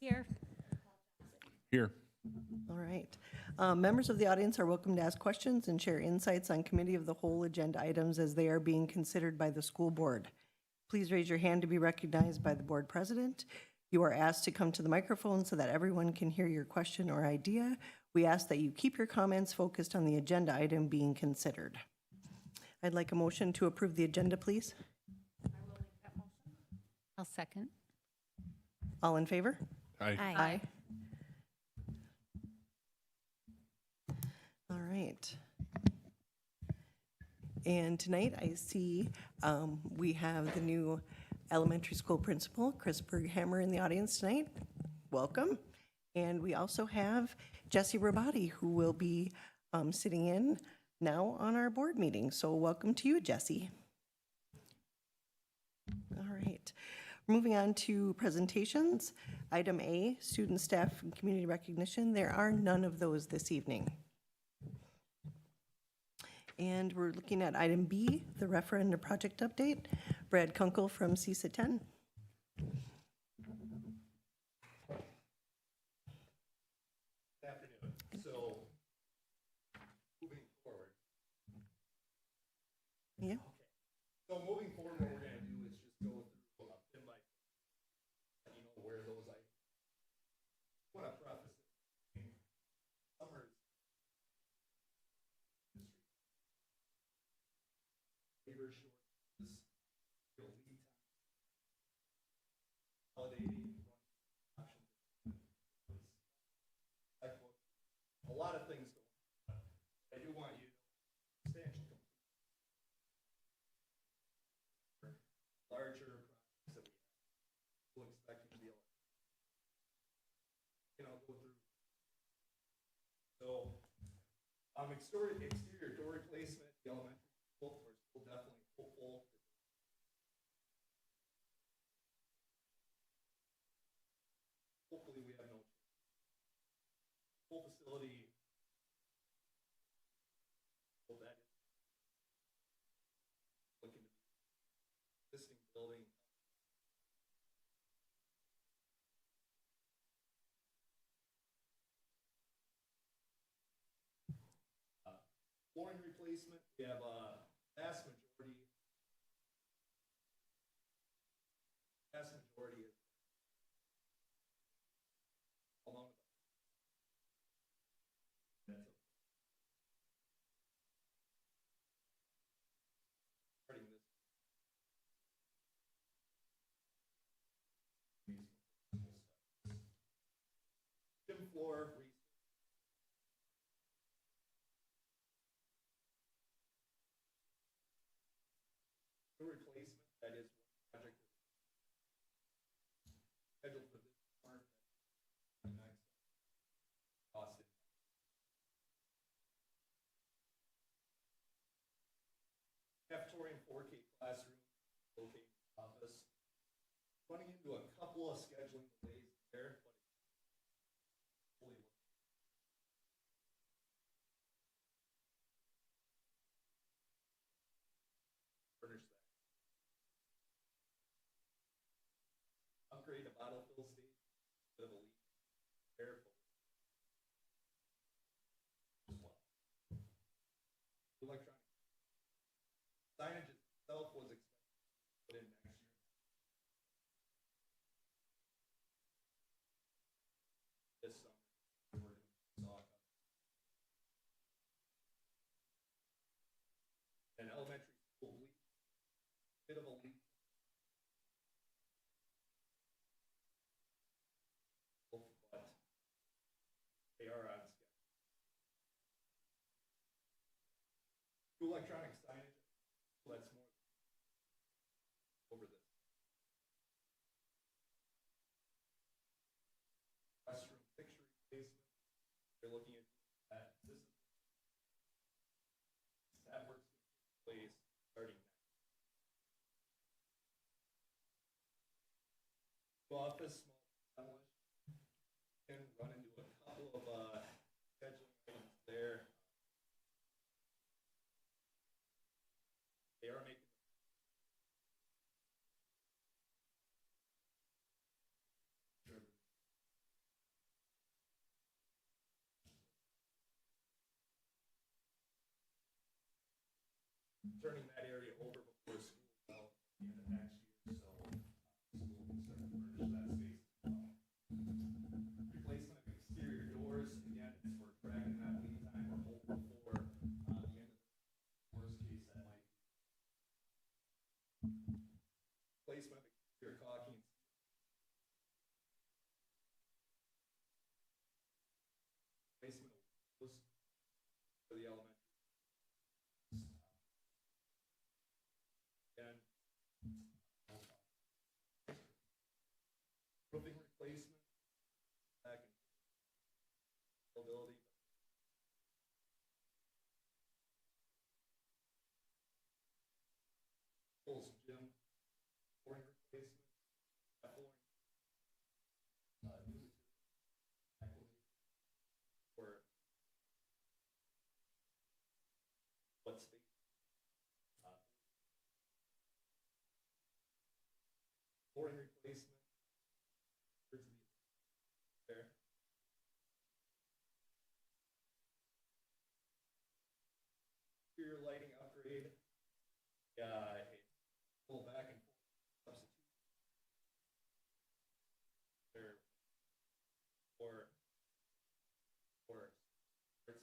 Here. Here. All right. Members of the audience are welcome to ask questions and share insights on committee of the whole agenda items as they are being considered by the school board. Please raise your hand to be recognized by the board president. You are asked to come to the microphone so that everyone can hear your question or idea. We ask that you keep your comments focused on the agenda item being considered. I'd like a motion to approve the agenda, please. I'll second. All in favor? Aye. Aye. All right. And tonight I see we have the new elementary school principal, Chris Berghammer, in the audience tonight. Welcome. And we also have Jesse Rabati, who will be sitting in now on our board meeting. So welcome to you, Jesse. All right. Moving on to presentations. Item A, student, staff, and community recognition. There are none of those this evening. And we're looking at item B, the referendum project update. Brad Kunkel from CISA 10. Good afternoon. So, moving forward. Yeah. Okay. So moving forward, what we're going to do is just go through pin by pin, you know, where those items. I want to preface it. Summer's labor shortages, real lead time, validating options, a lot of things going on. I do want you to substantially complete larger projects that we have. We'll expect you to be able to, I'll go through. So, exterior door replacement, the elementary school, we're still definitely hopeful. Hopefully we have no full facility. Well, that is looking to be existing building. Flooring replacement, we have a vast majority is along with that's starting this gym floor replacement, that is one project scheduled for this summer. Next cost it. Cafeteria and 4K classroom located in the office. Running into a couple of scheduling delays there, but it's fully furnish that. Upgrade a bottle fill station, bit of a leak there, but as well. Electronic signage itself was expected to put in next year. This summer, we're going to saw an elementary school leak, bit of a leak. But they are on schedule. Two electronic signage, so that's more over this. Restroom picture replacement, they're looking at that. This is that works in place starting next. Office, small demolition, and run into a couple of scheduling items there. They are making turning that area over before school out at the end of next year, so school can start to furnish that space as well. Replacement of exterior doors, again, as we're tracking that lead time, we're hoping for the end of the worst case that might be. Replacement of exterior caulking. Replacement of windows for the elementary. And roofing replacement, back in availability. Schools, gym, flooring replacement, flooring, new acclimate, or what space. Flooring replacement, there. Exterior lighting upgrade, pull back and forth substitute there, or starts in there.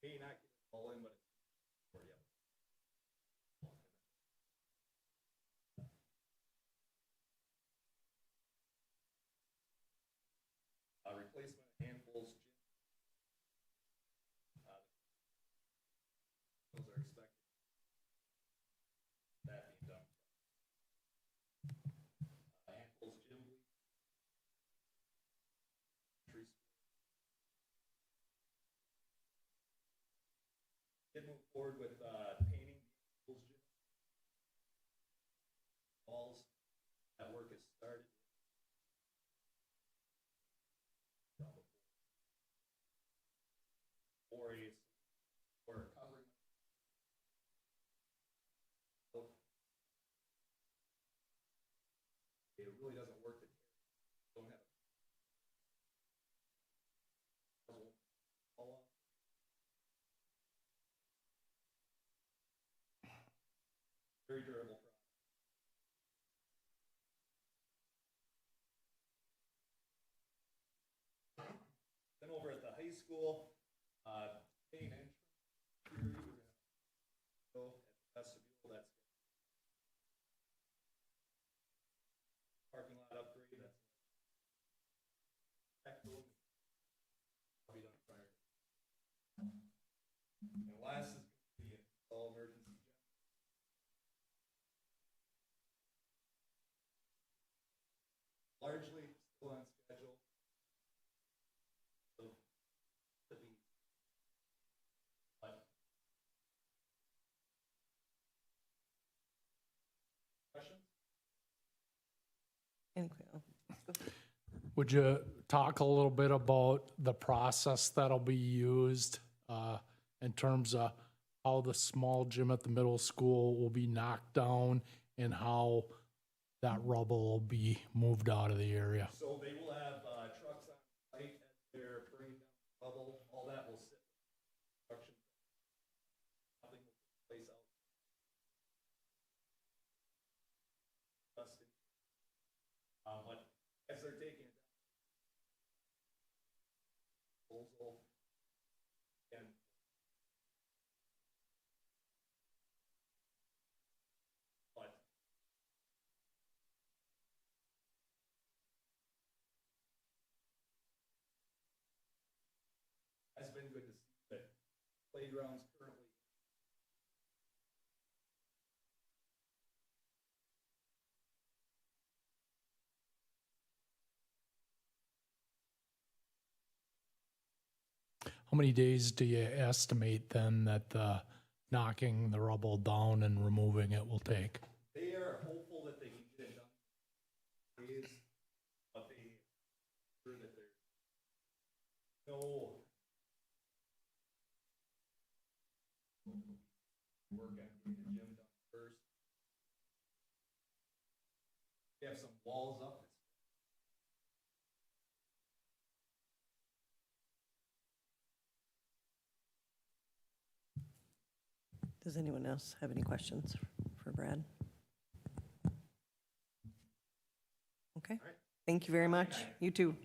May not get it all in, but it's for you. Replacement of handfuls, gym. Those are expected. That being done. Handfuls, gym bleach. Did move forward with painting the handfuls, gym. Walls. That work has started. Or covering. It really doesn't work to don't have fall off. Very durable product. Then over at the high school, main entrance, we're gonna go at the vestibule, that's parking lot upgrade, that's probably done prior. And last is gonna be all emergency gen. Largely still on schedule. So to be, but questions? Any que- Would you talk a little bit about the process that'll be used in terms of how the small gym at the middle school will be knocked down and how that rubble will be moved out of the area? So they will have trucks on site as they're bringing down rubble, all that will sit in construction. Nothing will take place out. Dusting. But as they're taking it down, disposal and but has been good to see that playgrounds currently. How many days do you estimate then that knocking the rubble down and removing it will take? They are hopeful that they can get it done. Days, but they sure that there's no work on getting the gym done first. We have some walls up. Does anyone else have any questions for Brad? Okay, thank you very much. You too.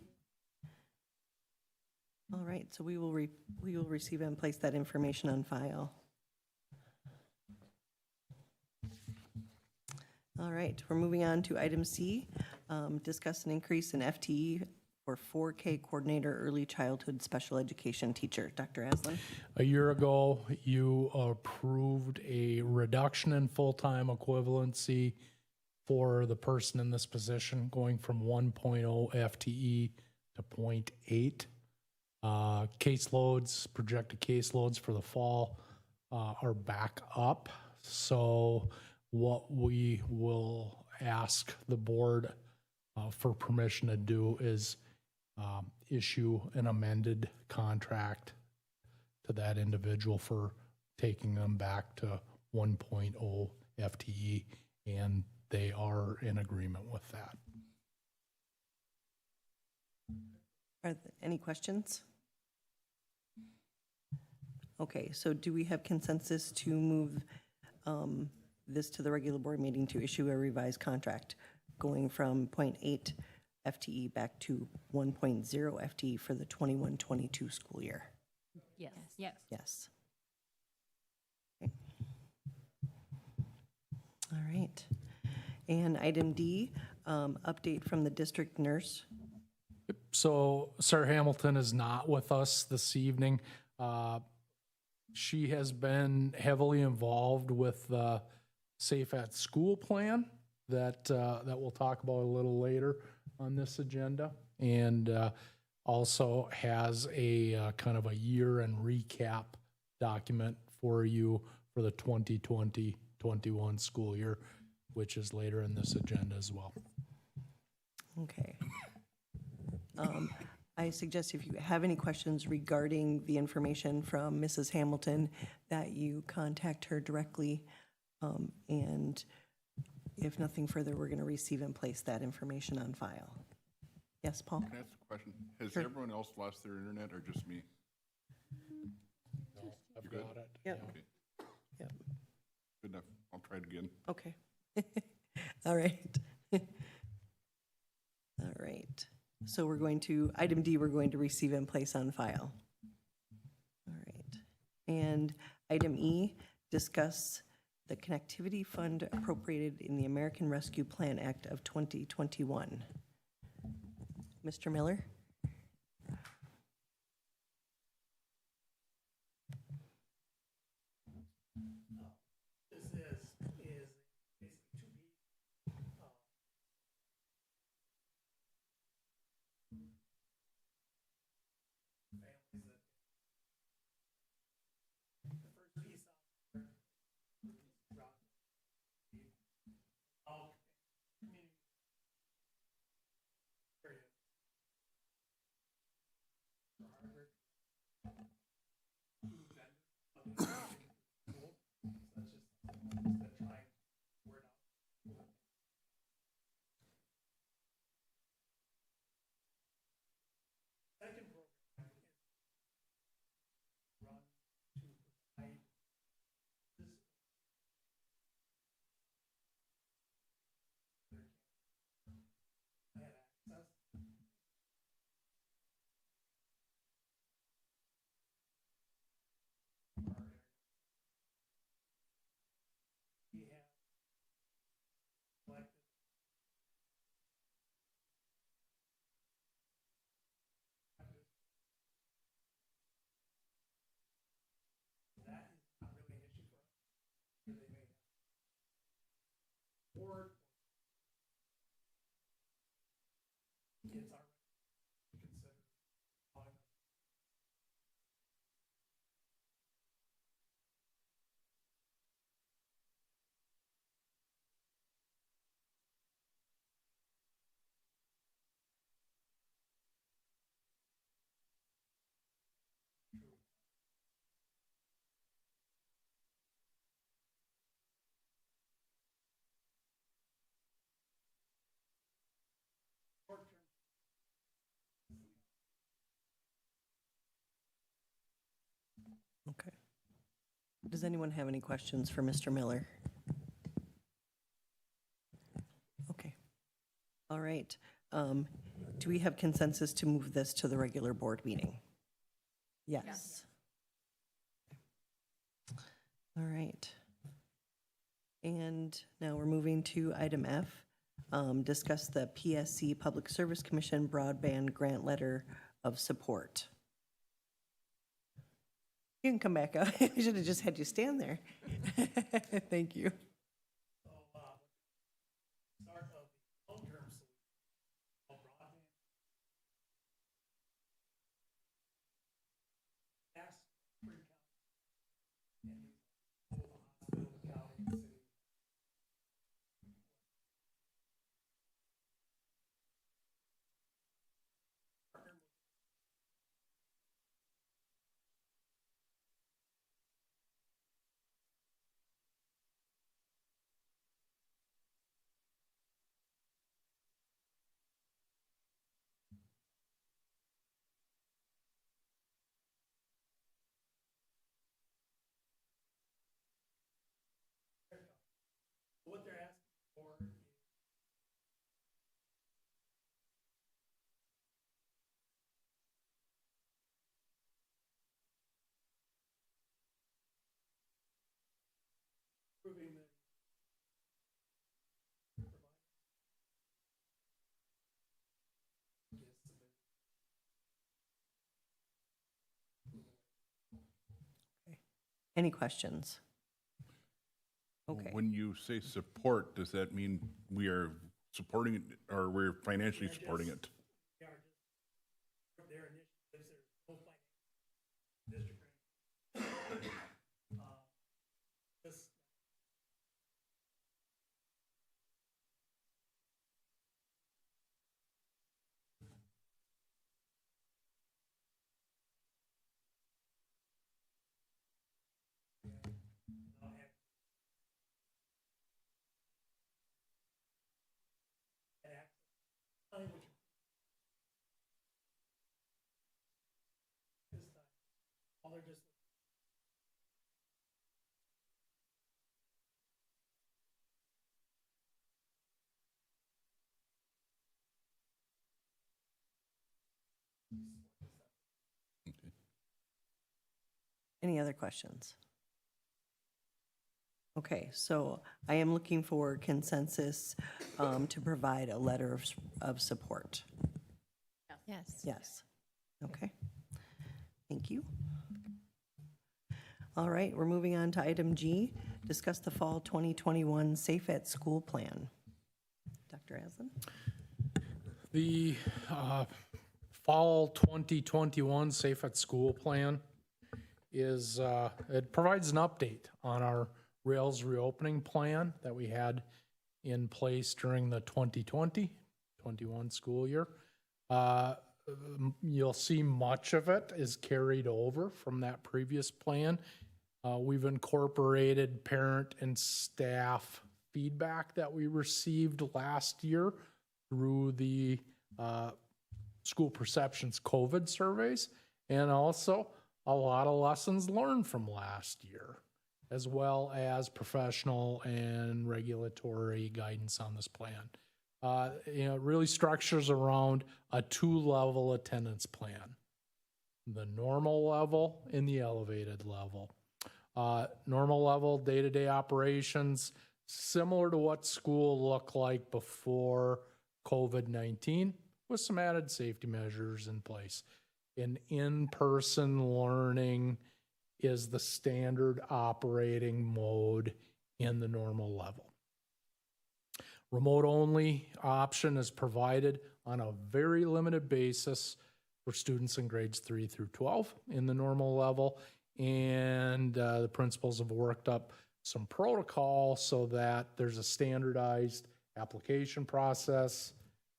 All right, so we will receive and place that information on file. All right, we're moving on to item C, discuss an increase in FTE for 4K coordinator, early childhood special education teacher. Dr. Aslan? A year ago, you approved a reduction in full-time equivalency for the person in this position, going from 1.0 FTE to 0.8. Caseloads, projected caseloads for the fall are back up. So what we will ask the board for permission to do is issue an amended contract to that individual for taking them back to 1.0 FTE, and they are in agreement with that. Are there any questions? Okay, so do we have consensus to move this to the regular board meeting to issue a revised contract going from 0.8 FTE back to 1.0 FTE for the 21-22 school year? Yes. Yes. Yes. Okay. All right. And item D, update from the district nurse. So Sarah Hamilton is not with us this evening. She has been heavily involved with the Safe at School plan that we'll talk about a little later on this agenda, and also has a kind of a year and recap document for you for the 2020-21 school year, which is later in this agenda as well. Okay. I suggest if you have any questions regarding the information from Mrs. Hamilton, that you contact her directly. And if nothing further, we're going to receive and place that information on file. Yes, Paul? Can I ask a question? Has Sure. everyone else lost their internet or just me? I've good? got it. Yep. Okay, Yep. good enough. I'll try it again. Okay. All right. All right. So we're going to, item D, we're going to receive and place on file. All right. And item E, discuss the connectivity fund appropriated in the American Rescue Plan Act of 2021. Mr. Miller? Okay. Does anyone have any questions for Mr. Miller? Okay. All right. Do we have consensus to move this to the regular board meeting? Yes. All right. And now we're moving to item F, discuss the PSC Public Service Commission Broadband Grant Letter of Support. You can come back up. I should have just had you stand there. Thank you. Start of the long-term solution of broadband. Yes, free county. And hospital, county, city. What they're asking for is proving that Any questions? Okay. When you say support, does that mean we are supporting it or we're financially supporting it? they are just their initiatives, there's no financial district. This all they're just Any other questions? Okay, so I am looking for consensus to provide a letter of support. Yes. Yes. Okay. Thank you. All right, we're moving on to item G, discuss the fall 2021 Safe at School Plan. Dr. Aslan? The fall 2021 Safe at School plan is, it provides an update on our Rails reopening plan that we had in place during the 2020-21 school year. You'll see much of it is carried over from that previous plan. We've incorporated parent and staff feedback that we received last year through the school perceptions COVID surveys, and also a lot of lessons learned from last year, as well as professional and regulatory guidance on this plan. It really structures around a 2-level attendance plan, the normal level and the elevated level. Normal level day-to-day operations, similar to what school looked like before COVID-19, with some added safety measures in place. In-person learning is the standard operating mode in the normal level. Remote-only option is provided on a very limited basis for students in grades 3 through 12 in the normal level, and the principals have worked up some protocol so that there's a standardized application process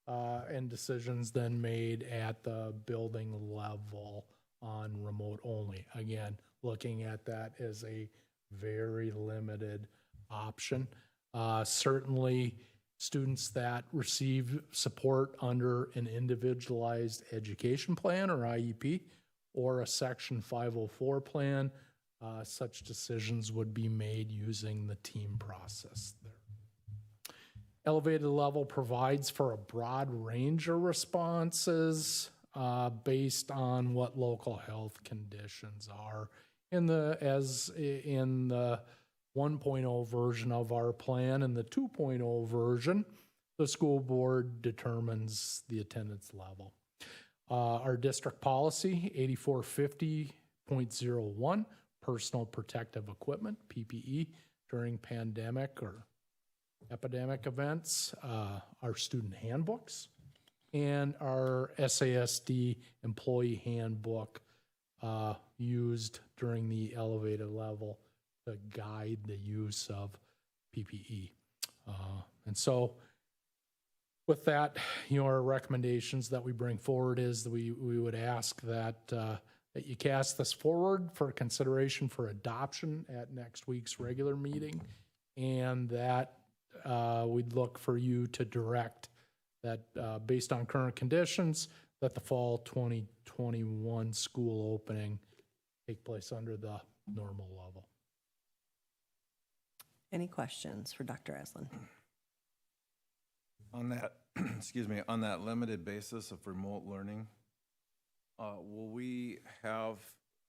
and decisions then made at the building level on remote only. Again, looking at that as a very limited option. Certainly, students that receive support under an individualized education plan or IEP or a Section 504 plan such decisions would be made using the team process there. Elevated level provides for a broad range of responses based on what local health conditions are. In the 1.0 version of our plan and the 2.0 version, the school board determines the attendance level. Our district policy, 8450.01, personal protective equipment, PPE, during pandemic or epidemic events, our student handbooks, and our SASD employee handbook used during the elevated level to guide the use of PPE. And so with that, our recommendations that we bring forward is that we would ask that that you cast this forward for consideration for adoption at next week's regular meeting, and that we'd look for you to direct that based on current conditions, that the fall 2021 school opening take place under the normal level. Any questions for Dr. Aslan? On that, excuse me, on that limited basis of remote learning, will we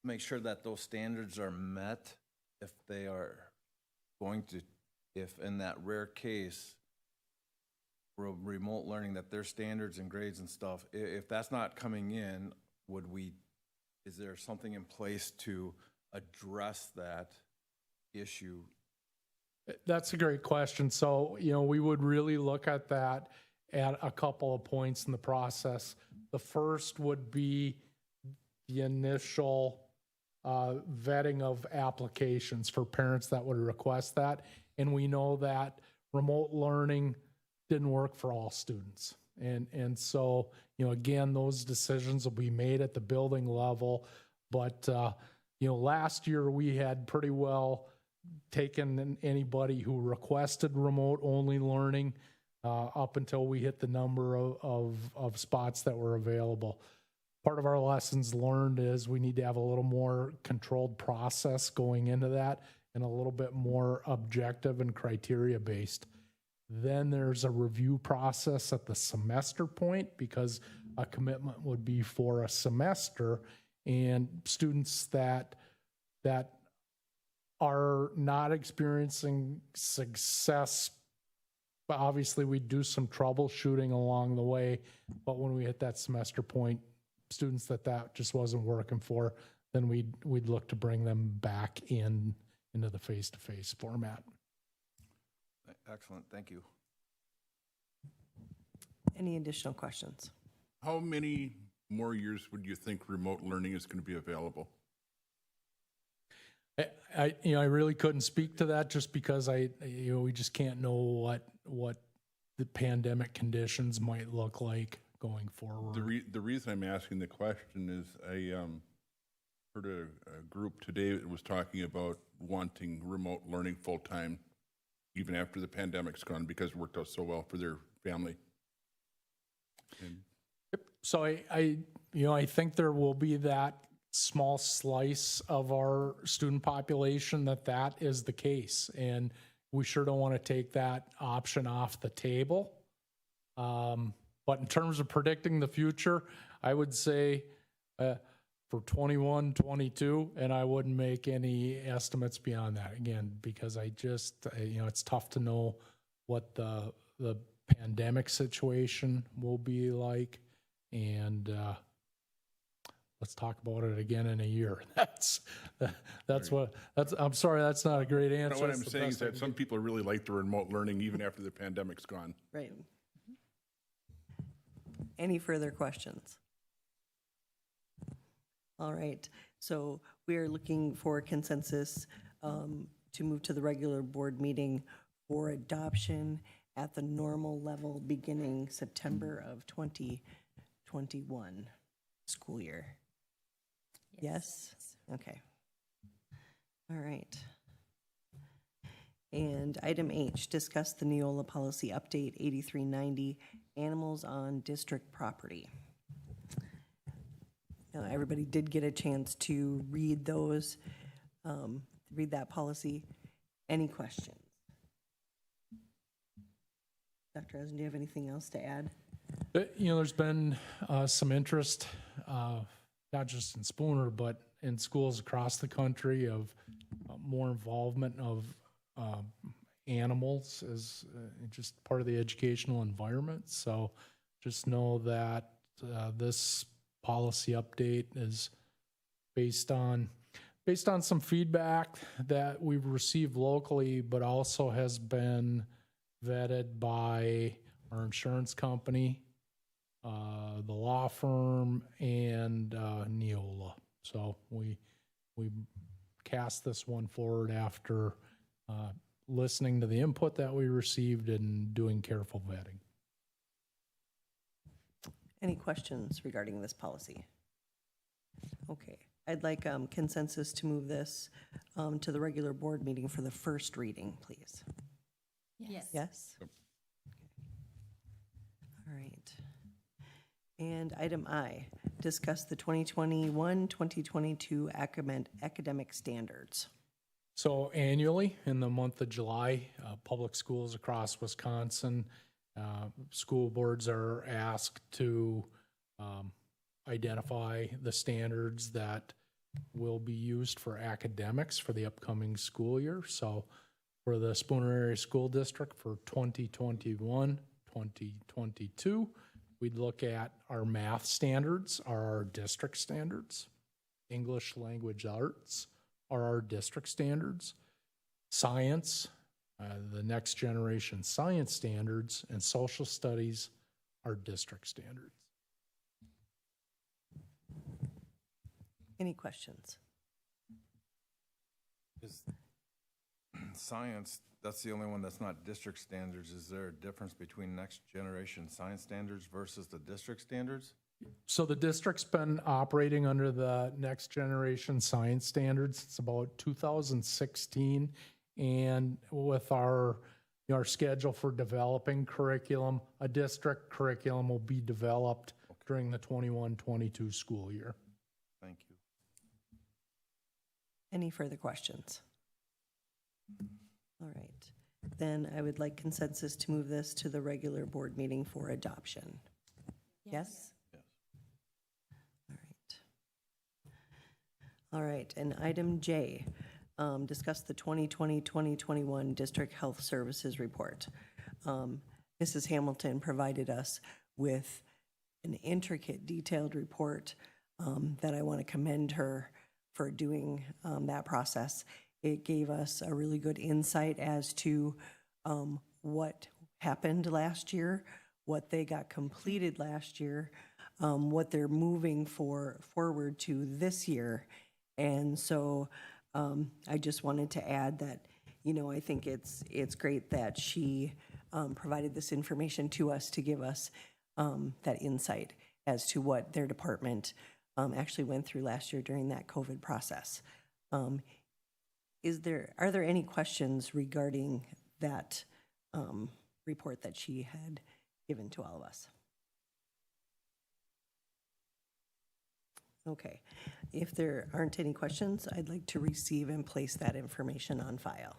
make sure that those standards are met if they are going to, if in that rare case, remote learning, that their standards and grades and stuff, if that's not coming in, is there something in place to address that issue? That's a great question. So, we would really look at that at a couple of points in the process. The first would be the initial vetting of applications for parents that would request that. And we know that remote learning didn't work for all students. And so, again, those decisions will be made at the building level. But, last year we had pretty well taken anybody who requested remote only learning up until we hit the number of spots that were available. Part of our lessons learned is we need to have a little more controlled process going into that and a little bit more objective and criteria based. Then there's a review process at the semester point, because a commitment would be for a semester, and students that are not experiencing success, but obviously we do some troubleshooting along the way, but when we hit that semester point, students that just wasn't working for, then we'd look to bring them back into the face-to-face format. Excellent, thank you. Any additional questions? How many more years would you think remote learning is going to be available? I really couldn't speak to that just because we just can't know what the pandemic conditions might look like going forward. The reason I'm asking the question is I heard a group today that was talking about wanting remote learning full time, even after the pandemic's gone, because it worked out so well for their family. And So I think there will be that small slice of our student population that is the case, and we sure don't want to take that option off the table. But in terms of predicting the future, I would say for 21, 22, and I wouldn't make any estimates beyond that, again, because I just, it's tough to know what the pandemic situation will be like, and let's talk about it again in a year. I'm sorry, that's not a great answer. what I'm saying is that some people really like the remote learning even after the pandemic's gone. Right. Any further questions? All right, so we are looking for consensus to move to the regular board meeting for adoption at the normal level beginning September of 2021 school year. Yes? Okay. All right. And item H, discuss the Neola policy update 8390, animals on district property. Now, everybody did get a chance to read those. read that policy. Any questions? Dr. Eisen, do you have anything else to add? There's been some interest, not just in Spooner, but in schools across the country of more involvement of animals as just part of the educational environment. So just know that this policy update is based on some feedback that we've received locally, but also has been vetted by our insurance company, the law firm, and Neola. So we cast this one forward after listening to the input that we received and doing careful vetting. Any questions regarding this policy? Okay, I'd like consensus to move this to the regular board meeting for the first reading, please. Yes. Yes? All right. And item I, discuss the 2021-2022 academic standards. So annually, in the month of July, public schools across Wisconsin, school boards are asked to identify the standards that will be used for academics for the upcoming school year. So for the Spooner Area School District for 2021, 2022, we'd look at our math standards are our district standards. English language arts are our district standards. Science, the next generation science standards, and social studies are district standards. Any questions? Is science, that's the only one that's not district standards. Is there a difference between next generation science standards versus the district standards? So the district's been operating under the next generation science standards. It's about 2016. And with our schedule for developing curriculum, a district curriculum will be developed during the 21-22 school year. Thank you. Any further questions? All right. Then I would like consensus to move this to the regular board meeting for adoption. Yes? Yes. All right. All right, and item J, discuss the 2020-2021 District Health Services Report. Mrs. Hamilton provided us with an intricate, detailed report that I want to commend her for doing that process. It gave us a really good insight as to what happened last year, what they got completed last year, what they're moving forward to this year. And so I just wanted to add that, I think it's great that she provided this information to us to give us that insight as to what their department actually went through last year during that COVID process. Are there any questions regarding that report that she had given to all of us? Okay, if there aren't any questions, I'd like to receive and place that information on file.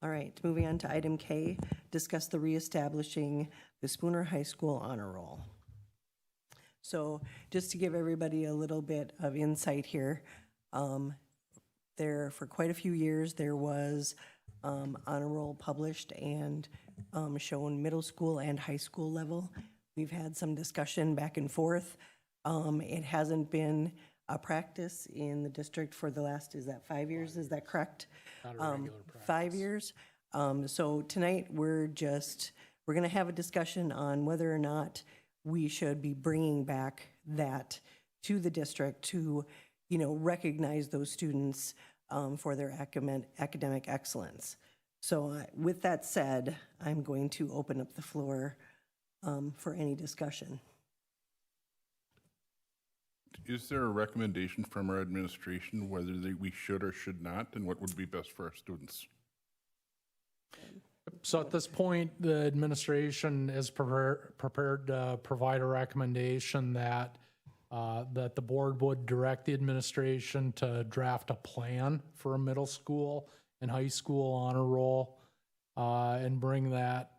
All right, moving on to item K, discuss the reestablishing the Spooner High School honor roll. So just to give everybody a little bit of insight here, for quite a few years, there was honor roll published and shown middle school and high school level. We've had some discussion back and forth. It hasn't been a practice in the district for the last, is that 5 years? Is that correct? Not a regular practice. 5 years. So tonight, we're going to have a discussion on whether or not we should be bringing back that to the district to, recognize those students for their academic excellence. So with that said, I'm going to open up the floor for any discussion. Is there a recommendation from our administration whether we should or should not, and what would be best for our students? So at this point, the administration is prepared to provide a recommendation that that the board would direct the administration to draft a plan for a middle school and high school honor roll, and bring that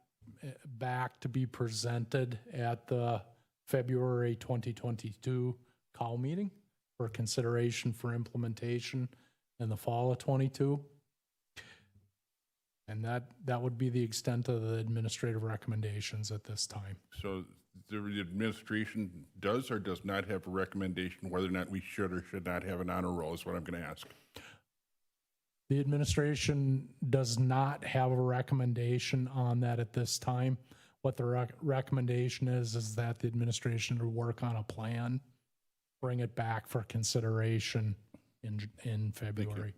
back to be presented at the February 2022 COW meeting for consideration for implementation in the fall of '22. And that would be the extent of the administrative recommendations at this time. So the administration does or does not have a recommendation whether or not we should or should not have an honor roll is what I'm going to ask. The administration does not have a recommendation on that at this time. What the recommendation is that the administration would work on a plan, bring it back for consideration in February.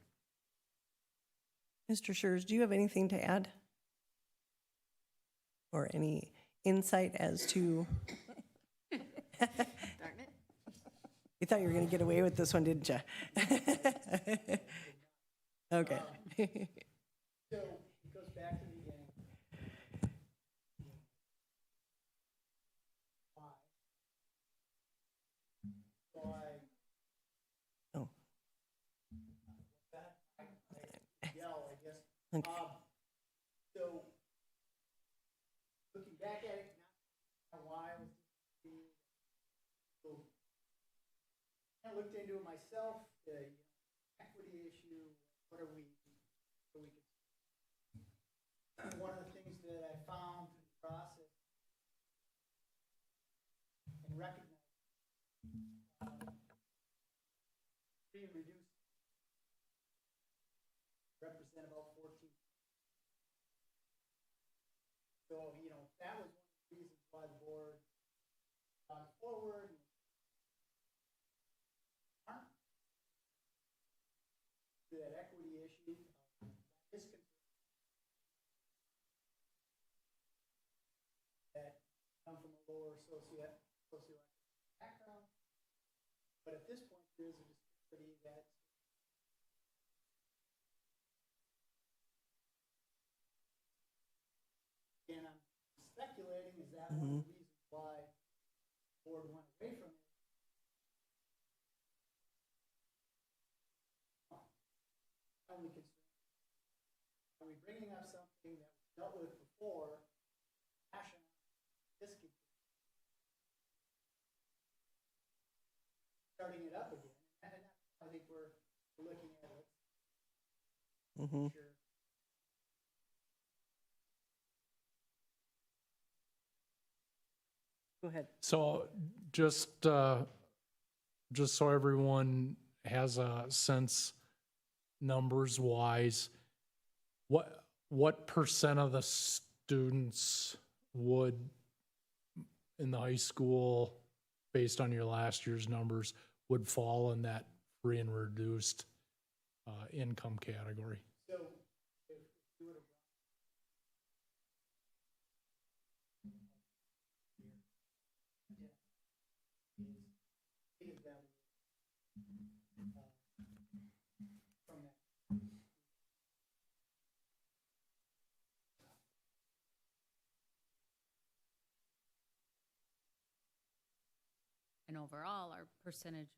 Mr. Schurz, do you have anything to add? Or any insight as to? Darn it. You thought you were going to get away with this one, didn't you? Okay. So it goes back to the beginning. Why? Oh, Yell, I guess. okay. So looking back at it, now why was so I looked into it myself, the equity issue, what are we one of the things that I found through the process and recognized free and reduced represent about 14. So, you know, that was one of the reasons why the board got forward. To that equity issue, this that come from a lower socioeconomic background, but at this point there is a disparity that and I'm speculating, is that one of the reasons why the board went away from it? Only concern, are we bringing up something that was dealt with before, passion, this could starting it up again, and I think we're looking at it. Mhm. Sure. Go ahead. So just so everyone has a sense, numbers wise, what percent of the students would in the high school, based on your last year's numbers, would fall in that free and reduced income category? So if you would have from that. And overall, our percentage.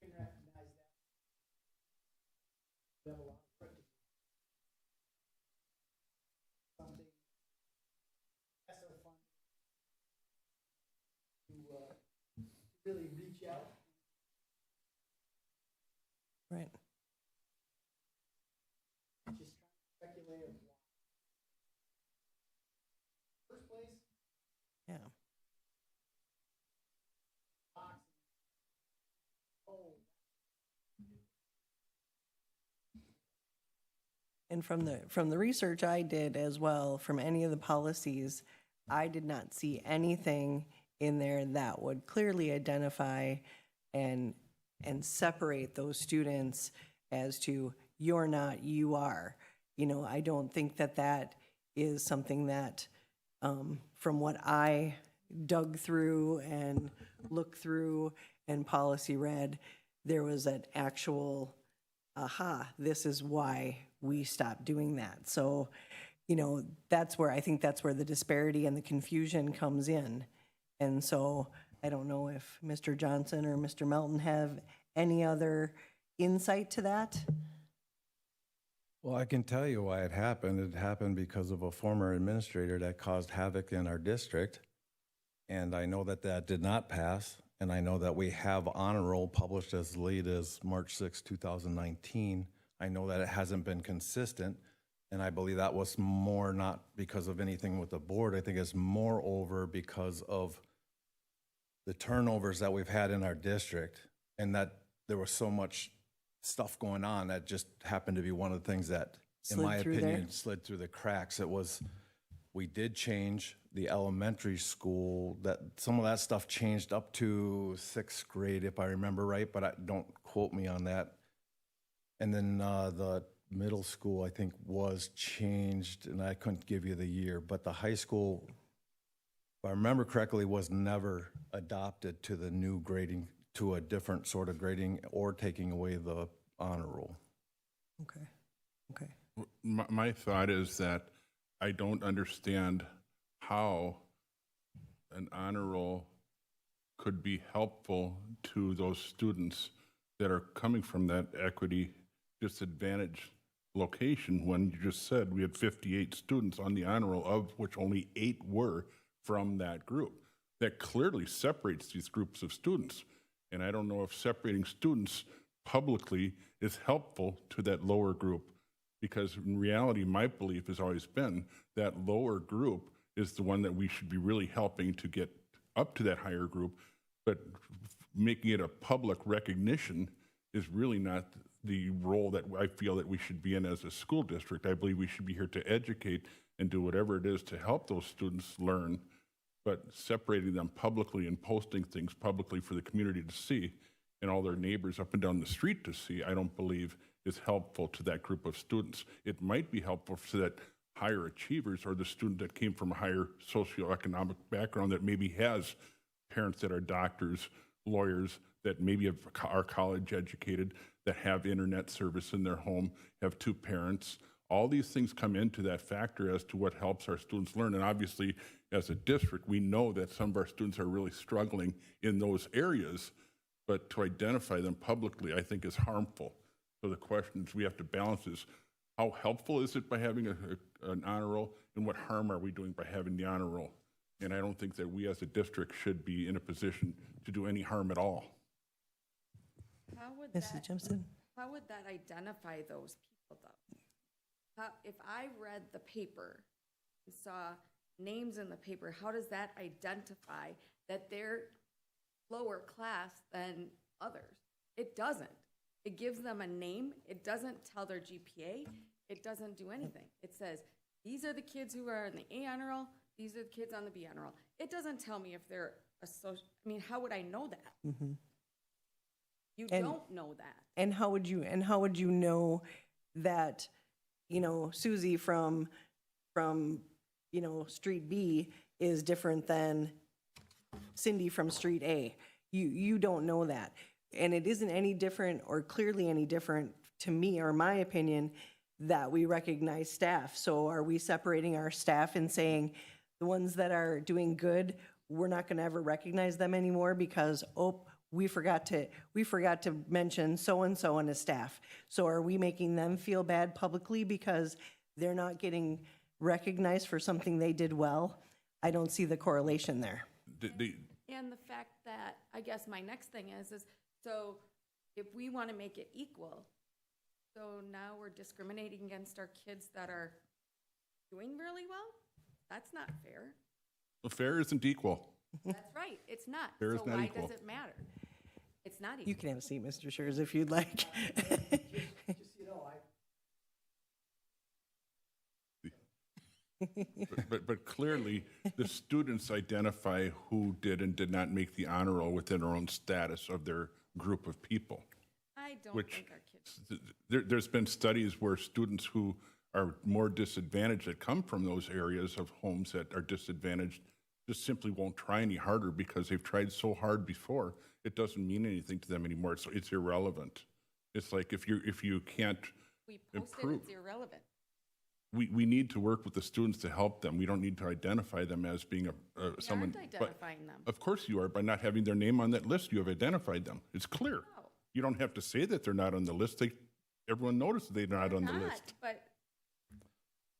Can recognize that. We have a lot of work to do. Something, that's our fun. To really reach out. Right. Just trying to speculate of why. First place, Yeah. box. Oh, And from the research I did as well, from any of the policies, I did not see anything in there that would clearly identify and separate those students as to you're not, you are. I don't think that that is something that, from what I dug through and looked through and policy read, there was an actual, aha, this is why we stopped doing that. So, that's where, I think that's where the disparity and the confusion comes in. And so I don't know if Mr. Johnson or Mr. Melton have any other insight to that? Well, I can tell you why it happened. It happened because of a former administrator that caused havoc in our district. And I know that that did not pass. And I know that we have honor roll published as late as March 6, 2019. I know that it hasn't been consistent. And I believe that was more not because of anything with the board. I think it's more over because of the turnovers that we've had in our district, and that there was so much stuff going on that just happened to be one of the things that, in Slid my through opinion, there? slid through the cracks. We did change the elementary school, that some of that stuff changed up to 6th grade, if I remember right, but don't quote me on that. And then the middle school, I think, was changed, and I couldn't give you the year, but the high school, if I remember correctly, was never adopted to the new grading, to a different sort of grading or taking away the honor roll. Okay, okay. My thought is that I don't understand how an honor roll could be helpful to those students that are coming from that equity disadvantaged location, when you just said we had 58 students on the honor roll, of which only 8 were from that group. That clearly separates these groups of students. And I don't know if separating students publicly is helpful to that lower group, because in reality, my belief has always been that lower group is the one that we should be really helping to get up to that higher group, but making it a public recognition is really not the role that I feel that we should be in as a school district. I believe we should be here to educate and do whatever it is to help those students learn, but separating them publicly and posting things publicly for the community to see and all their neighbors up and down the street to see, I don't believe is helpful to that group of students. It might be helpful to that higher achievers or the student that came from a higher socioeconomic background that maybe has parents that are doctors, lawyers, that maybe are college educated, that have internet service in their home, have 2 parents. All these things come into that factor as to what helps our students learn. And obviously, as a district, we know that some of our students are really struggling in those areas, but to identify them publicly, I think, is harmful. So the questions we have to balance is, how helpful is it by having an honor roll, and what harm are we doing by having the honor roll? And I don't think that we as a district should be in a position to do any harm at all. Mrs. Jimson? How would that identify those people, though? If I read the paper and saw names in the paper, how does that identify that they're lower class than others? It doesn't. It gives them a name. It doesn't tell their GPA. It doesn't do anything. It says, these are the kids who are in the A honor roll. These are the kids on the B honor roll. It doesn't tell me if they're a social, how would I know that? Mm-hmm. You And- don't know that. And how would you know that, Susie from Street B is different than Cindy from Street A? You don't know that. And it isn't any different, or clearly any different to me, or my opinion, that we recognize staff. So are we separating our staff and saying the ones that are doing good, we're not gonna ever recognize them anymore because, we forgot to mention so-and-so on his staff. So are we making them feel bad publicly because they're not getting recognized for something they did well? I don't see the correlation there. And the fact that, I guess my next thing is so if we want to make it equal, so now we're discriminating against our kids that are doing really well? That's not fair. Well, fair isn't equal. That's right, it's not. Fair is So not why equal. does it matter? It's not You equal. can have a seat, Mr. Schurz, if you'd like. But clearly, the students identify who did and did not make the honor roll within their own status of their group of people. I don't Which think our kids. there's been studies where students who are more disadvantaged that come from those areas of homes that are disadvantaged just simply won't try any harder because they've tried so hard before. It doesn't mean anything to them anymore. It's irrelevant. It's like if you can't We posted improve. it's irrelevant. We need to work with the students to help them. We don't need to identify them as being someone. We aren't but identifying them. of course you are. By not having their name on that list, you have identified them. It's clear. No. You don't have to say that they're not on the list. Everyone notices they're not on the Not, list. but,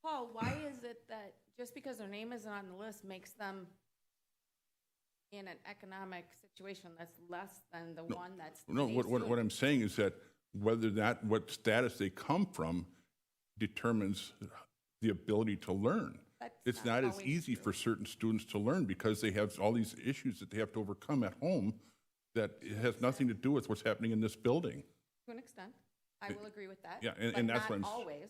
Paul, why is it that just because their name isn't on the list makes them in an economic situation that's less than the one that's No, an what AC? I'm saying is that whether that, what status they come from determines the ability to learn. That's It's not not as always easy true. for certain students to learn because they have all these issues that they have to overcome at home that it has nothing to do with what's happening in this building. To an extent, I will agree with that. Yeah, and but that's what not I'm s- always.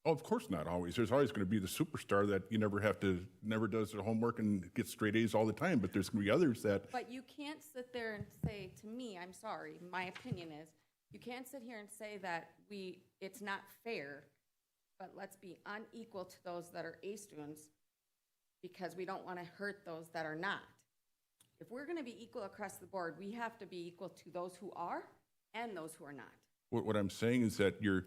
Oh, of course not always. There's always going to be the superstar that you never does their homework and gets straight A's all the time, but there's going to be others that, But you can't sit there and say, to me, I'm sorry, my opinion is, you can't sit here and say that it's not fair, but let's be unequal to those that are A students because we don't want to hurt those that are not. If we're going to be equal across the board, we have to be equal to those who are and those who are not. what I'm saying is that you're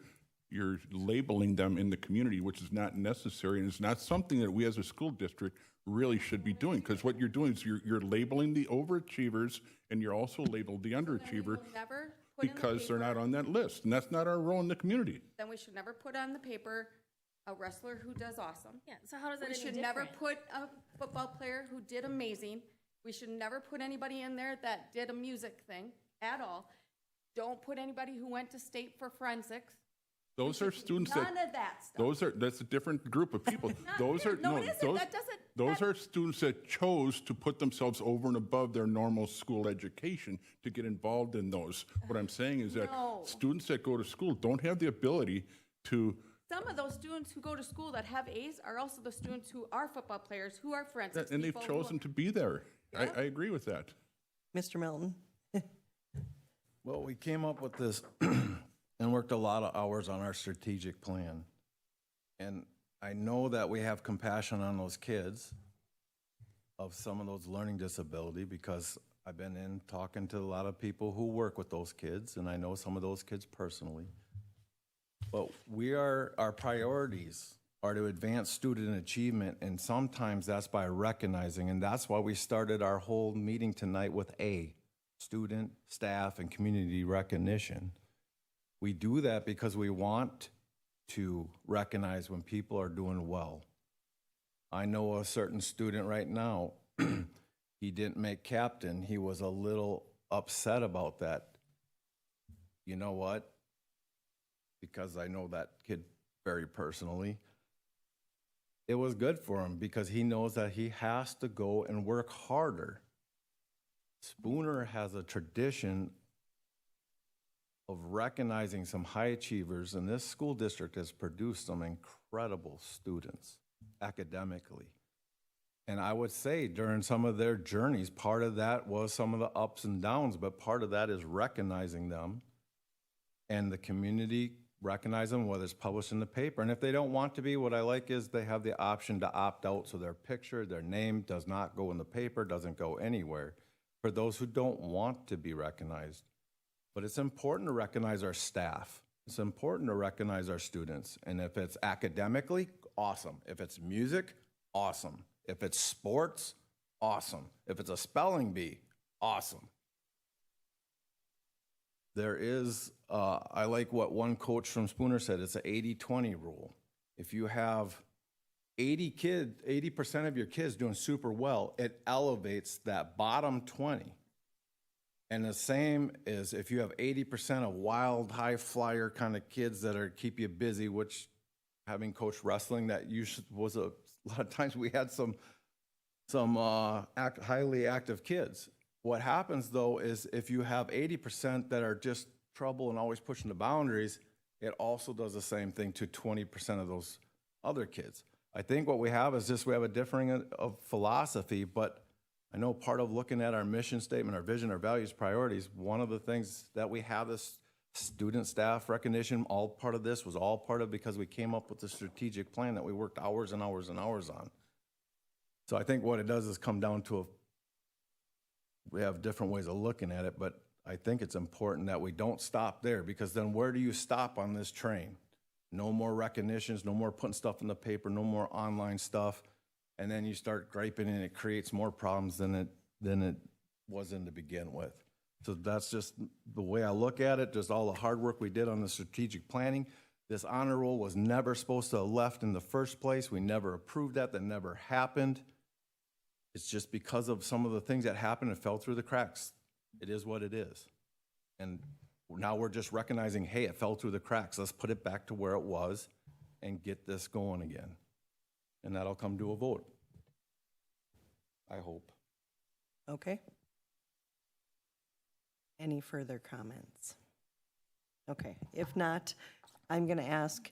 labeling them in the community, which is not necessary, and it's not something that we as a school district really should be doing, because what you're doing is you're labeling the overachievers, and you're also labeled the underachiever We'll never put in the because they're not paper- on that list, and that's not our role in the community. Then we should never put on the paper a wrestler who does awesome. Yeah, so how is that We any should different? never put a football player who did amazing. We should never put anybody in there that did a music thing at all. Don't put anybody who went to state for forensics. Those are students that. None of that stuff. That's a different group of people. Not Those fair. are, No, no, it isn't. those, That doesn't- those that- are students that chose to put themselves over and above their normal school education to get involved in those. What I'm saying is that No. students that go to school don't have the ability to, Some of those students who go to school that have A's are also the students who are football players, who are forensics and they've people, chosen to be there. I agree with that. Mr. Melton? Well, we came up with this and worked a lot of hours on our strategic plan. And I know that we have compassion on those kids of some of those learning disability because I've been in talking to a lot of people who work with those kids, and I know some of those kids personally. But our priorities are to advance student achievement, and sometimes that's by recognizing, and that's why we started our whole meeting tonight with A, student, staff, and community recognition. We do that because we want to recognize when people are doing well. I know a certain student right now, he didn't make captain. He was a little upset about that. You know what? Because I know that kid very personally. It was good for him because he knows that he has to go and work harder. Spooner has a tradition of recognizing some high achievers, and this school district has produced some incredible students academically. And I would say during some of their journeys, part of that was some of the ups and downs, but part of that is recognizing them and the community recognize them, whether it's published in the paper. And if they don't want to be, what I like is they have the option to opt out, so their picture, their name does not go in the paper, doesn't go anywhere, for those who don't want to be recognized. But it's important to recognize our staff. It's important to recognize our students. And if it's academically, awesome. If it's music, awesome. If it's sports, awesome. If it's a spelling bee, awesome. There is, I like what one coach from Spooner said, it's an 80-20 rule. If you have 80% of your kids doing super well, it elevates that bottom 20. And the same is if you have 80% of wild, high flyer kind of kids that are keep you busy, which having coached wrestling, that was a lot of times we had some highly active kids. What happens though is if you have 80% that are just trouble and always pushing the boundaries, it also does the same thing to 20% of those other kids. I think what we have is just we have a differing of philosophy, but I know part of looking at our mission statement, our vision, our values, priorities, one of the things that we have this student staff recognition, all part of this was all part of because we came up with the strategic plan that we worked hours and hours and hours on. So I think what it does is come down to we have different ways of looking at it, but I think it's important that we don't stop there, because then where do you stop on this train? No more recognitions, no more putting stuff in the paper, no more online stuff. And then you start griping and it creates more problems than it was in to begin with. So that's just the way I look at it. Just all the hard work we did on the strategic planning. This honor roll was never supposed to have left in the first place. We never approved that. That never happened. It's just because of some of the things that happened, it fell through the cracks. It is what it is. And now we're just recognizing, hey, it fell through the cracks. Let's put it back to where it was and get this going again. And that'll come to a vote, I hope. Okay. Any further comments? Okay, if not, I'm going to ask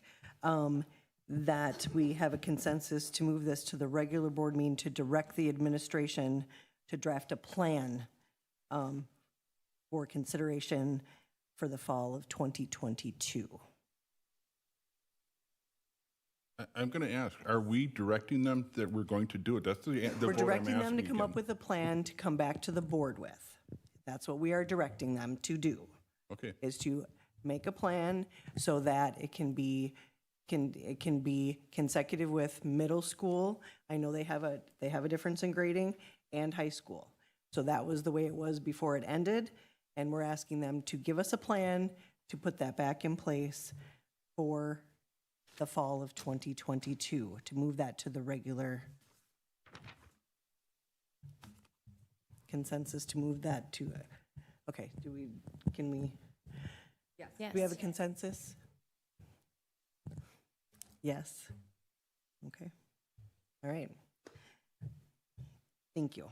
that we have a consensus to move this to the regular board meeting to direct the administration to draft a plan for consideration for the fall of 2022. I'm going to ask, are we directing them that we're going to do it? That's the We're vote I'm directing them to asking come up again. with a plan to come back to the board with. That's what we are directing them to do. Okay, Is to make a plan so that it can be consecutive with middle school. I know they have a difference in grading, and high school. So that was the way it was before it ended, and we're asking them to give us a plan to put that back in place for the fall of 2022, to move that to the regular consensus, to move that to, okay, can we? Yes. Do we have a consensus? Yes. Okay. All right. Thank you.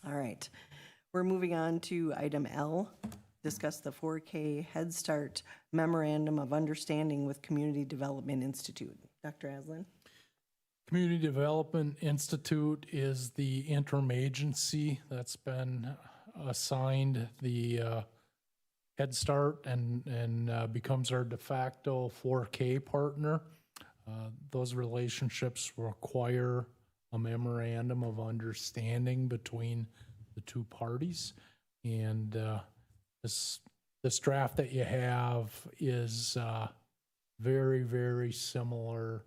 All right. We're moving on to item L, discuss the 4K Head Start Memorandum of Understanding with Community Development Institute. Dr. Aslan? Community Development Institute is the interim agency that's been assigned the Head Start and becomes our de facto 4K partner. Those relationships require a memorandum of understanding between the two parties. And this draft that you have is very, very similar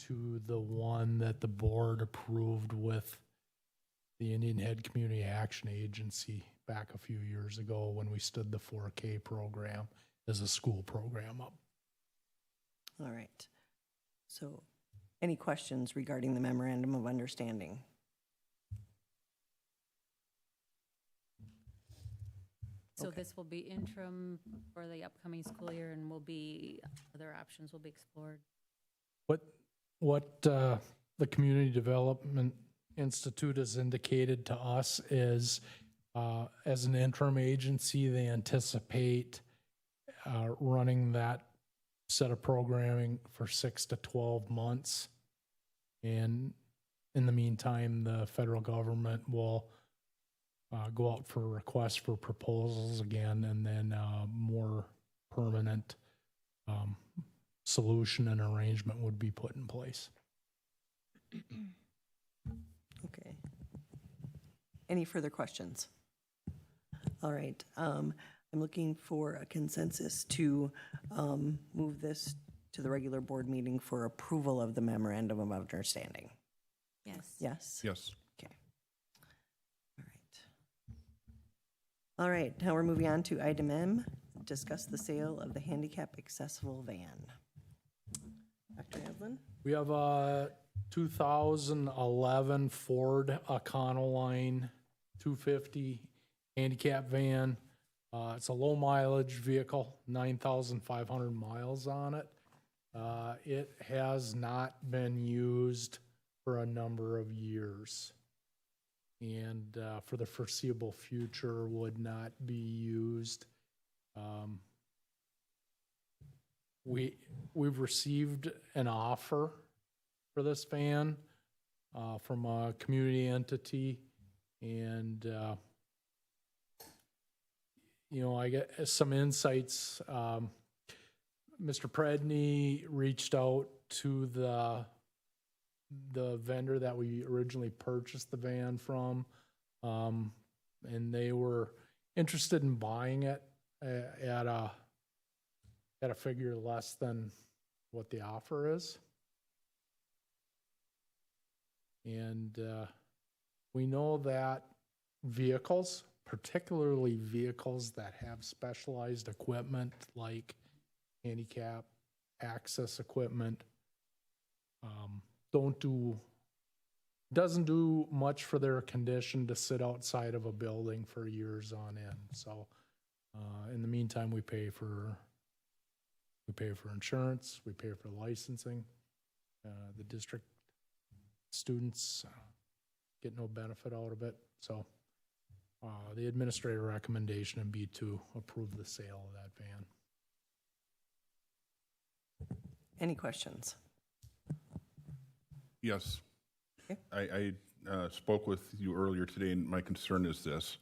to the one that the board approved with the Indian Head Community Action Agency back a few years ago when we stood the 4K program as a school program up. All right. So any questions regarding the memorandum of understanding? So Okay. this will be interim for the upcoming school year, and other options will be explored. What the Community Development Institute has indicated to us is, as an interim agency, they anticipate running that set of programming for 6 to 12 months. And in the meantime, the federal government will go out for requests for proposals again, and then more permanent solution and arrangement would be put in place. Okay. Any further questions? All right. I'm looking for a consensus to move this to the regular board meeting for approval of the memorandum of understanding. Yes. Yes? yes. Okay. All right. All right, now we're moving on to item M, discuss the sale of the handicap accessible van. Dr. Aslan? We have a 2011 Ford Econoline 250 handicap van. It's a low mileage vehicle, 9,500 miles on it. It has not been used for a number of years, and for the foreseeable future would not be used. We've received an offer for this van from a community entity, and I get some insights. Mr. Predney reached out to the vendor that we originally purchased the van from, and they were interested in buying it at a figure less than what the offer is. And we know that vehicles, particularly vehicles that have specialized equipment like handicap access equipment, doesn't do much for their condition to sit outside of a building for years on end. So in the meantime, we pay for insurance, we pay for licensing. The district students get no benefit out of it. So the administrator recommendation would be to approve the sale of that van. Any questions? Yes. Okay. I spoke with you earlier today, and my concern is this.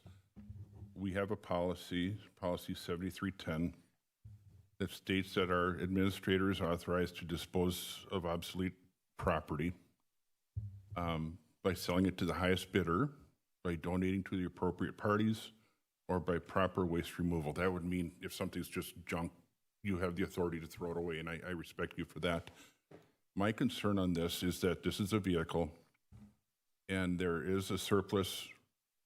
We have a policy 7310, that states that our administrator is authorized to dispose of obsolete property by selling it to the highest bidder, by donating to the appropriate parties, or by proper waste removal. That would mean if something's just junk, you have the authority to throw it away, and I respect you for that. My concern on this is that this is a vehicle, and there is a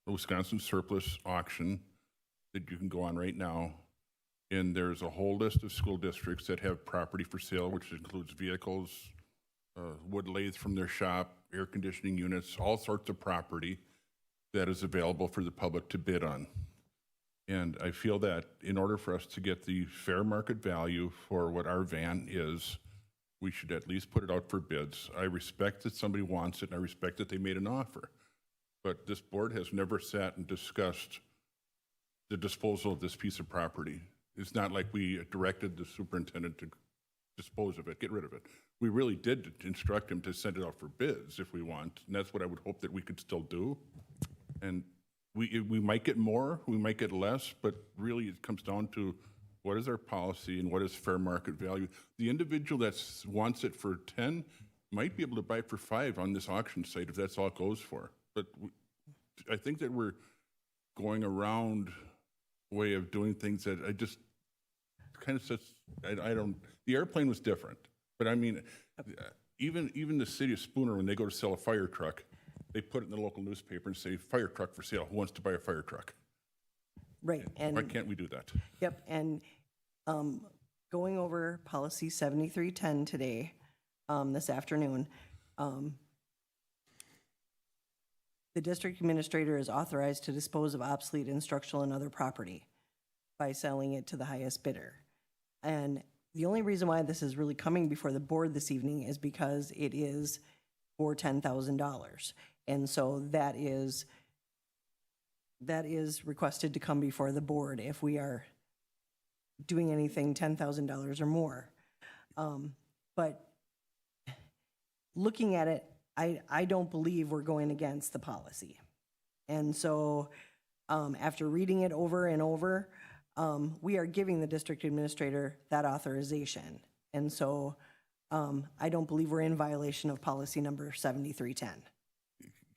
Wisconsin surplus auction that you can go on right now, and there's a whole list of school districts that have property for sale, which includes vehicles, wood lathe from their shop, air conditioning units, all sorts of property that is available for the public to bid on. And I feel that in order for us to get the fair market value for what our van is, we should at least put it out for bids. I respect that somebody wants it, and I respect that they made an offer. But this board has never sat and discussed the disposal of this piece of property. It's not like we directed the superintendent to dispose of it, get rid of it. We really did instruct him to send it out for bids if we want, and that's what I would hope that we could still do. And we might get more, we might get less, but really it comes down to what is our policy and what is fair market value. The individual that wants it for 10 might be able to buy it for 5 on this auction site if that's all it goes for. But I think that we're going around way of doing things that I just kind of says, I don't, the airplane was different. But I mean, even the city of Spooner, when they go to sell a fire truck, they put it in the local newspaper and say, fire truck for sale, who wants to buy a fire truck? Right, and. Why can't we do that? Yep, and going over policy 7310 today, this afternoon, the district administrator is authorized to dispose of obsolete instructional and other property by selling it to the highest bidder. And the only reason why this is really coming before the board this evening is because it is for $10,000. And so that is requested to come before the board if we are doing anything $10,000 or more. But looking at it, I don't believe we're going against the policy. And so after reading it over and over, we are giving the district administrator that authorization. And so I don't believe we're in violation of policy number 7310.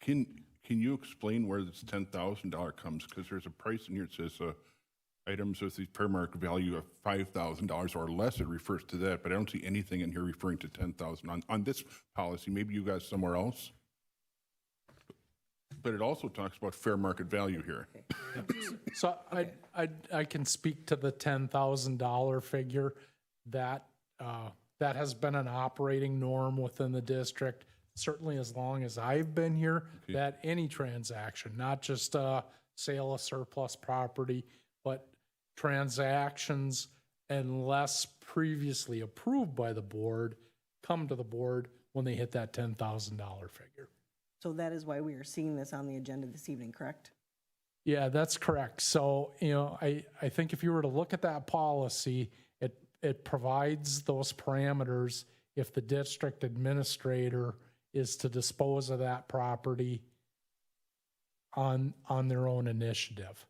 Can you explain where this $10,000 comes? Because there's a price in here that says items with the fair market value of $5,000 or less. It refers to that, but I don't see anything in here referring to $10,000 on this policy. Maybe you guys somewhere else. But it also talks about fair market value here. So I can speak to the $10,000 figure. That has been an operating norm within the district, certainly as long as I've been here, that any transaction, not just sale of surplus property, but transactions, unless previously approved by the board, come to the board when they hit that $10,000 figure. So that is why we are seeing this on the agenda this evening, correct? Yeah, that's correct. So, I think if you were to look at that policy, it provides those parameters if the district administrator is to dispose of that property on their own initiative.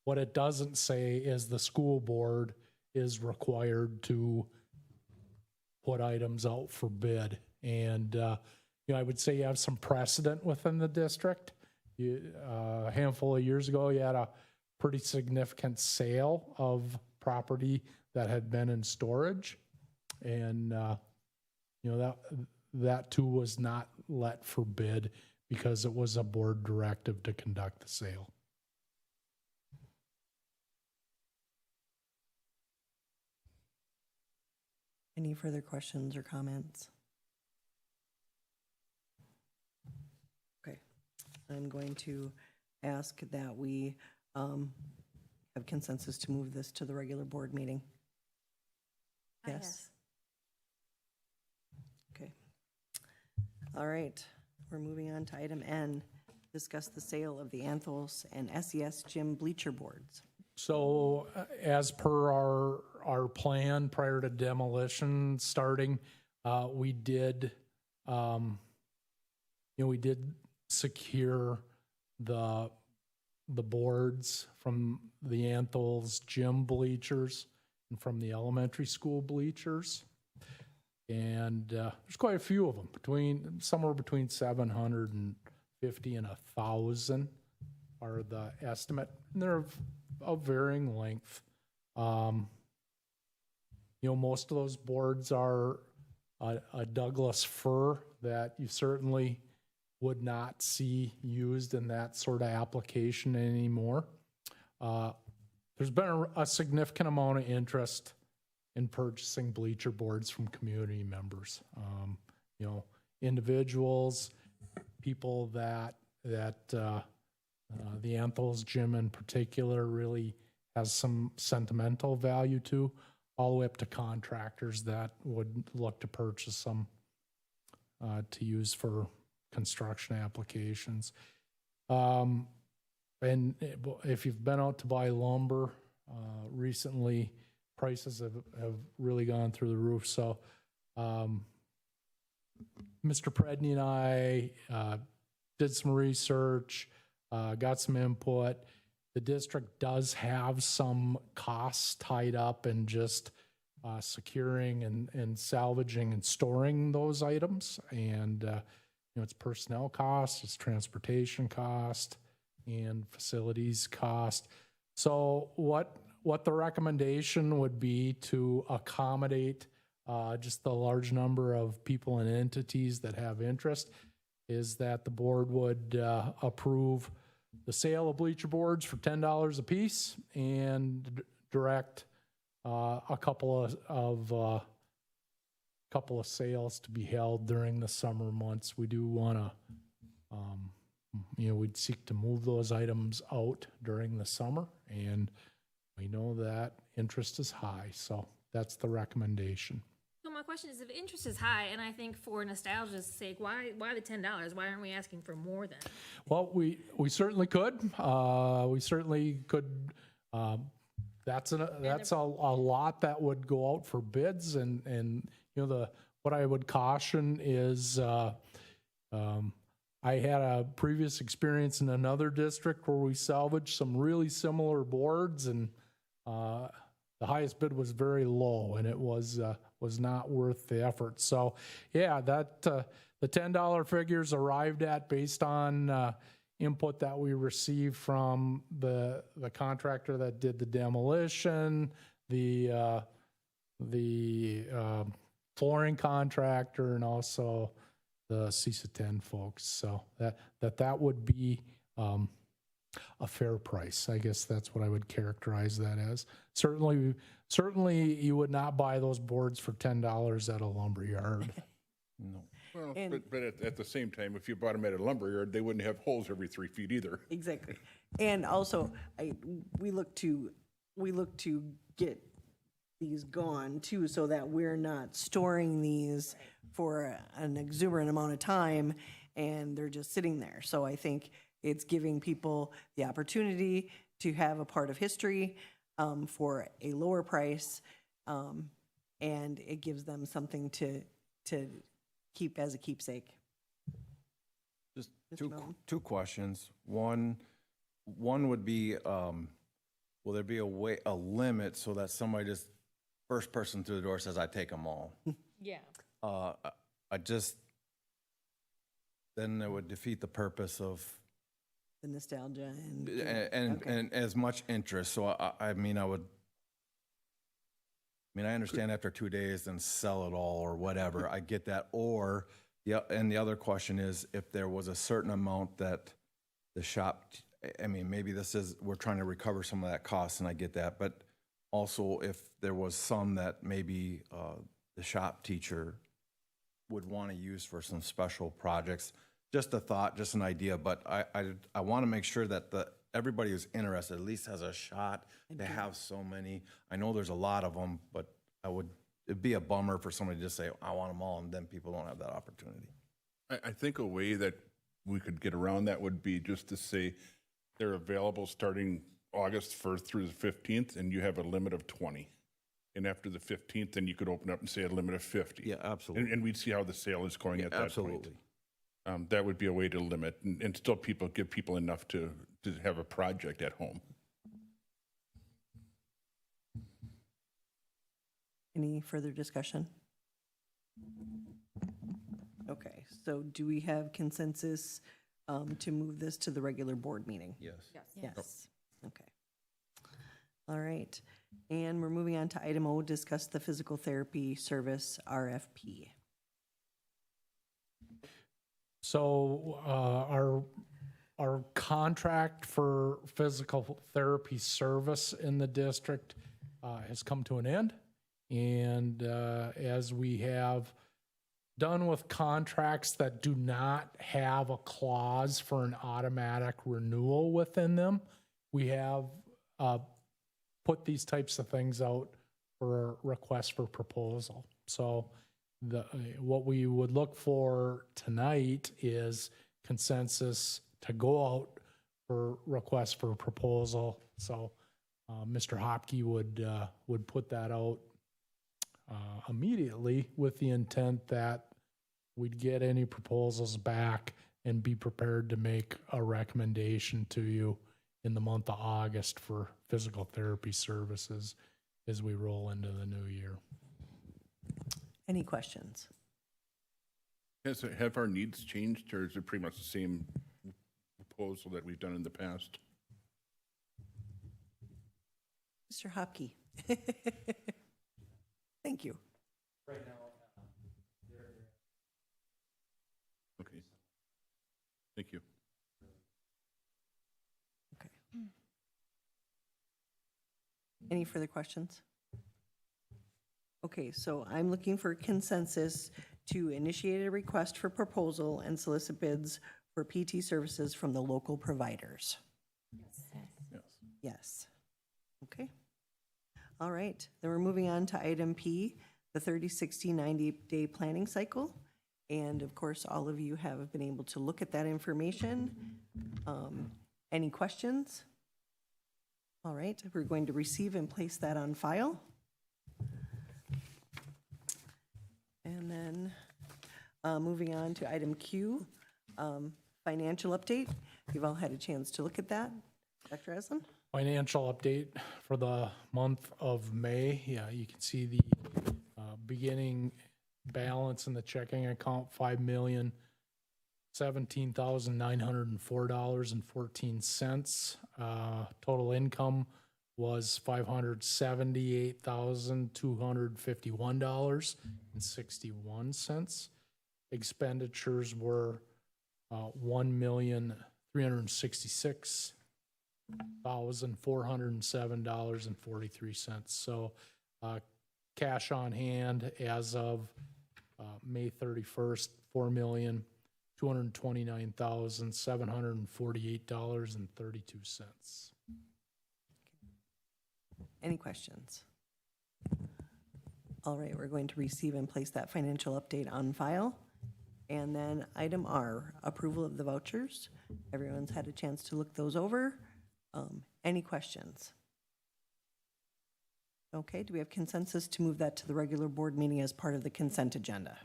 What it doesn't say is the school board is required to put items out for bid. And, I would say you have some precedent within the district. A handful of years ago, you had a pretty significant sale of property that had been in storage. And, that too was not let for bid because it was a board directive to conduct the sale. Any further questions or comments? Okay, I'm going to ask that we have consensus to move this to the regular board meeting. Yes? Okay. All right, we're moving on to item N, discuss the sale of the Anthos and SES gym bleacher boards. So as per our plan prior to demolition starting, we did secure the boards from the Anthos gym bleachers and from the elementary school bleachers. And there's quite a few of them, somewhere between 750 and 1,000 are the estimate. And they're of varying length. Most of those boards are a Douglas fir that you certainly would not see used in that sort of application anymore. There's been a significant amount of interest in purchasing bleacher boards from community members. Individuals, people that the Anthos gym in particular really has some sentimental value to, all the way up to contractors that would look to purchase them to use for construction applications. And if you've been out to buy lumber recently, prices have really gone through the roof. So Mr. Predney and I did some research, got some input. The district does have some costs tied up in just securing and salvaging and storing those items. And, it's personnel cost, it's transportation cost, and facilities cost. So what the recommendation would be to accommodate just the large number of people and entities that have interest is that the board would approve the sale of bleacher boards for $10 a piece and direct a couple of sales to be held during the summer months. We do want to, we'd seek to move those items out during the summer, and we know that interest is high, so that's the recommendation. So my question is, if interest is high, and I think for nostalgia's sake, why the $10? Why aren't we asking for more then? Well, we certainly could. We certainly could. That's a lot that would go out for bids, and what I would caution is I had a previous experience in another district where we salvaged some really similar boards, and the highest bid was very low, and it was not worth the effort. So, yeah, that the $10 figures arrived at based on input that we received from the contractor that did the demolition, the flooring contractor, and also the CISA 10 folks. So that would be a fair price. I guess that's what I would characterize that as. Certainly you would not buy those boards for $10 at a lumber yard. No. Well, but at the same time, if you bought them at a lumberyard, they wouldn't have holes every 3 feet either. Exactly. And also, we look to get these gone too, so that we're not storing these for an exuberant amount of time and they're just sitting there. So I think it's giving people the opportunity to have a part of history for a lower price, and it gives them something to keep as a keepsake. Just Mr. Milton? two questions. One would be, will there be a limit so that somebody just, first person through the door says, I take them all? Yeah. I just, then it would defeat the purpose of, The nostalgia and. and Okay. as much interest. So I mean, I understand after 2 days, then sell it all or whatever. I get that. Or, yeah, and the other question is if there was a certain amount that the shop, I mean, maybe we're trying to recover some of that cost, and I get that. But also if there was some that maybe the shop teacher would want to use for some special projects. Just a thought, just an idea, but I want to make sure that everybody who's interested at least has a shot. They have so many. I know there's a lot of them, but it'd be a bummer for somebody to just say, I want them all, and then people don't have that opportunity. I think a way that we could get around that would be just to say they're available starting August 1st through the 15th, and you have a limit of 20. And after the 15th, then you could open up and say a limit of 50. Yeah, absolutely. And we'd see how the sale is going at that point. Absolutely. That would be a way to limit and still give people enough to have a project at home. Any further discussion? Okay, so do we have consensus to move this to the regular board meeting? Yes. Yes. Okay. All right. And we're moving on to item O, discuss the physical therapy service RFP. So our contract for physical therapy service in the district has come to an end. And as we have done with contracts that do not have a clause for an automatic renewal within them, we have put these types of things out for a request for proposal. So what we would look for tonight is consensus to go out for request for proposal. So Mr. Hopke would put that out immediately with the intent that we'd get any proposals back and be prepared to make a recommendation to you in the month of August for physical therapy services as we roll into the new year. Any questions? Have our needs changed, or is it pretty much the same proposal that we've done in the past? Mr. Hopke? Thank you. Okay. Thank you. Okay. Any further questions? Okay, so I'm looking for consensus to initiate a request for proposal and solicit bids for PT services from the local providers. Yes. Yes. Okay. All right, then we're moving on to item P, the 30, 60, 90-day planning cycle. And of course, all of you have been able to look at that information. Any questions? All right, we're going to receive and place that on file. And then moving on to item Q, financial update. You've all had a chance to look at that. Dr. Eslin? Financial update for the month of May. Yeah, you can see the beginning balance in the checking account, $5,017,904.14. Total income was $578,251.61. Expenditures were $1,366,407.43. So cash on hand as of May 31st, $4,229,748.32. Any questions? All right, we're going to receive and place that financial update on file. And then item R, approval of the vouchers. Everyone's had a chance to look those over. Any questions? Okay, do we have consensus to move that to the regular board meeting as part of the consent agenda?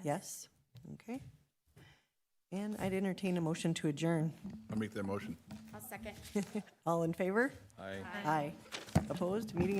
Yes? Okay. And I'd entertain a motion to adjourn. I'll make that motion. I'll second. All in favor? I Aye. Opposed? Meeting